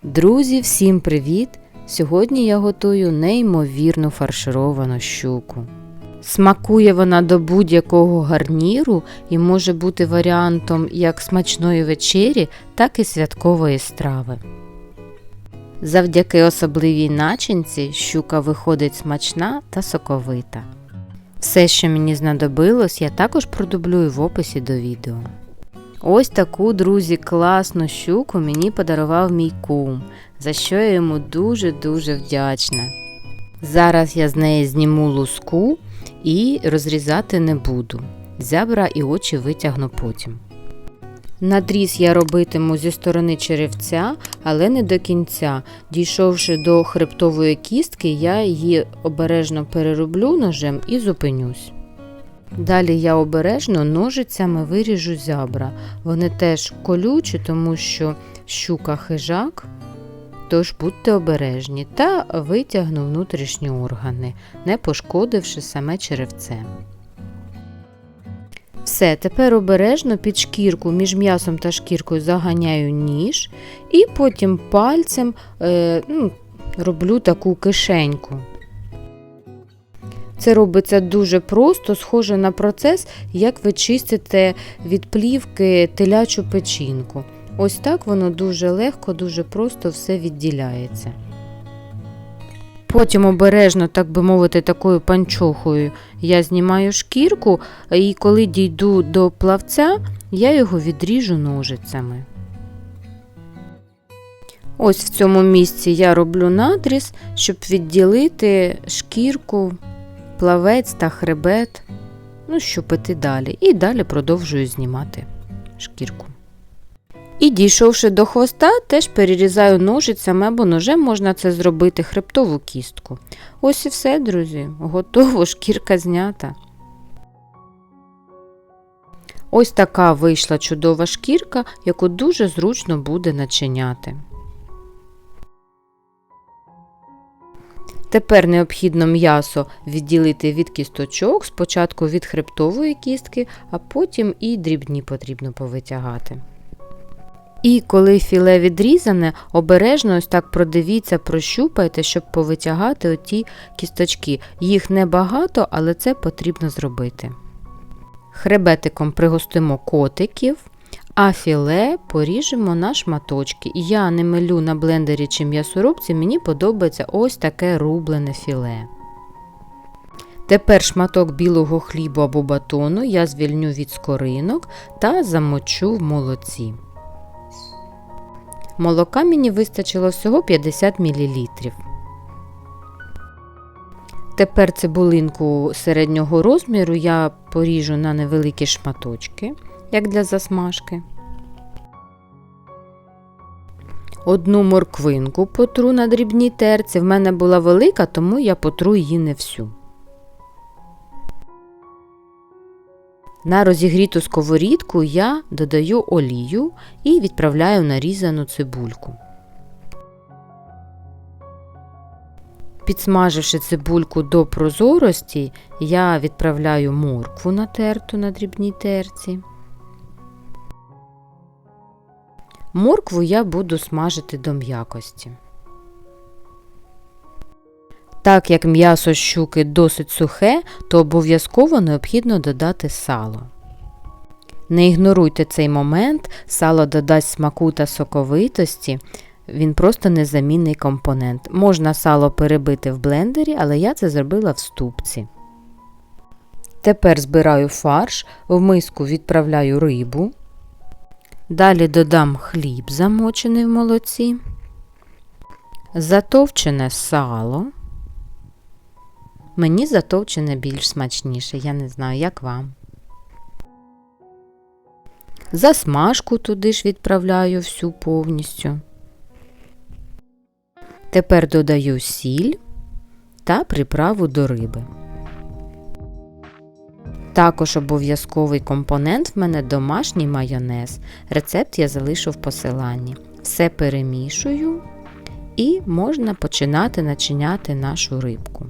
Друзі, всім привіт! Сьогодні я готую неймовірну фаршировану щуку. Смакує вона до будь-якого гарніру і може бути варіантом як смачної вечері, так і святкової страви. Завдяки особливій начинці щука виходить смачна та соковита. Все, що мені знадобилось, я також продублюю в описі до відео. Ось таку, друзі, класну щуку мені подарував мій кум, за що я йому дуже-дуже вдячна. Зараз я з неї зніму луску і розрізати не буду. Зябра і очі витягну потім. Надріз я робитиму зі сторони черевця, але не до кінця. Дійшовши до хребтової кістки, я її обережно перероблю ножем і зупинюсь. Далі я обережно ножицями виріжу зябра. Вони теж колючі, тому що щука хижак, тож будьте обережні, та витягну внутрішні органи, не пошкодивши саме черевце. Все, тепер обережно під шкірку, між м'ясом та шкіркою заганяю ніж і потім пальцем роблю таку кишеньку. Це робиться дуже просто, схоже на процес, як ви чистите від плівки телячу печінку. Ось так воно дуже легко, дуже просто все відділяється. Потім обережно, так би мовити, такою панчохою я знімаю шкірку, і коли дійду до плавця, я його відріжу ножицями. Ось в цьому місці я роблю надріз, щоб відділити шкірку, плавець та хребет, щоб іти далі. І далі продовжую знімати шкірку. І дійшовши до хвоста, теж перерізаю ножицями або ножем можна це зробити, хребтову кістку. Ось і все, друзі, готово, шкірка знята. Ось така вийшла чудова шкірка, яку дуже зручно буде начиняти. Тепер необхідно м'ясо відділити від кісточок, спочатку від хребтової кістки, а потім і дрібні потрібно повитягати. І коли філе відрізане, обережно ось так продивіться, прощупайте, щоб повитягати оті кісточки. Їх небагато, але це потрібно зробити. Хребетиком пригостимо котиків, а філе поріжемо на шматочки. Я не мелю на блендері чи м'ясорубці, мені подобається ось таке рублене філе. Тепер шматок білого хлібу або батону я звільню від скоринок та замочу в молоці. Молока мені вистачило всього 50 мл. Тепер цибулинку середнього розміру я поріжу на невеликі шматочки, як для засмажки. Одну морквинку потру на дрібній терці. В мене була велика, тому я потру її не всю. На розігріту сковорідку я додаю олію і відправляю нарізану цибульку. Підсмаживши цибульку до прозорості, я відправляю моркву натерту на дрібній терці. Моркву я буду смажити до м'якості. Так як м'ясо щуки досить сухе, то обов'язково необхідно додати сало. Не ігноруйте цей момент, сало додасть смаку та соковитості, він просто незамінний компонент. Можна сало перебити в блендері, але я це зробила в ступці. Тепер збираю фарш, в миску відправляю рибу. Далі додам хліб, замочений в молоці, затовчене сало. Мені затовчене більш смачніше, я не знаю, як вам. Засмажку туди ж відправляю всю повністю. Тепер додаю сіль та приправу до риби. Також обов'язковий компонент в мене домашній майонез. Рецепт я залишу в посиланні. Все перемішую і можна починати начиняти нашу рибку.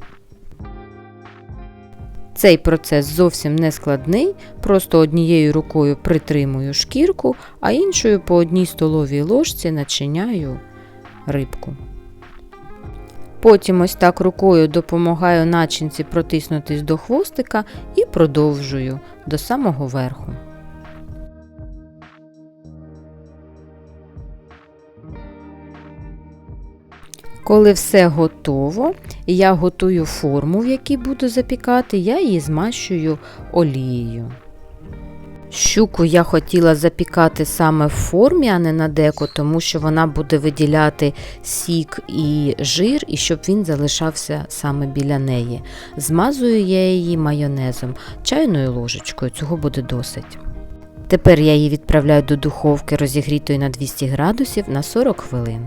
Цей процес зовсім не складний, просто однією рукою притримую шкірку, а іншою по одній столовій ложці начиняю рибку. Потім ось так рукою допомагаю начинці протиснутись до хвостика і продовжую до самого верху. Коли все готово, я готую форму, в якій буду запікати, я її змащую олією. Щуку я хотіла запікати саме в формі, а не на деко, тому що вона буде виділяти сік і жир, і щоб він залишався саме біля неї. Змазую я її майонезом, чайною ложечкою, цього буде досить. Тепер я її відправляю до духовки розігрітої на 200 градусів на 40 хвилин.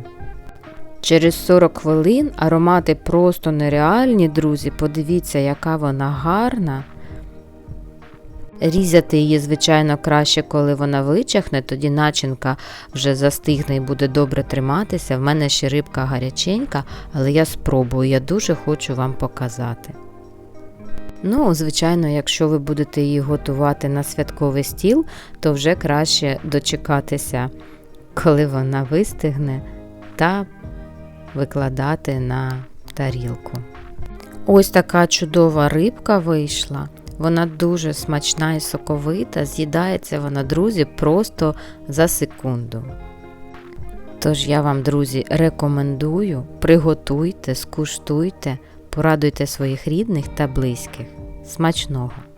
Через 40 хвилин аромати просто нереальні, друзі, подивіться, яка вона гарна. Різати її, звичайно, краще, коли вона вичахне, тоді начинка вже застигне і буде добре триматися. В мене ще рибка гаряченька, але я спробую, я дуже хочу вам показати. Ну, звичайно, якщо ви будете її готувати на святковий стіл, то вже краще дочекатися, коли вона вистигне, та викладати на тарілку. Ось така чудова рибка вийшла. Вона дуже смачна і соковита, з'їдається вона, друзі, просто за секунду. Тож я вам, друзі, рекомендую, приготуйте, скуштуйте, порадуйте своїх рідних та близьких. Смачного!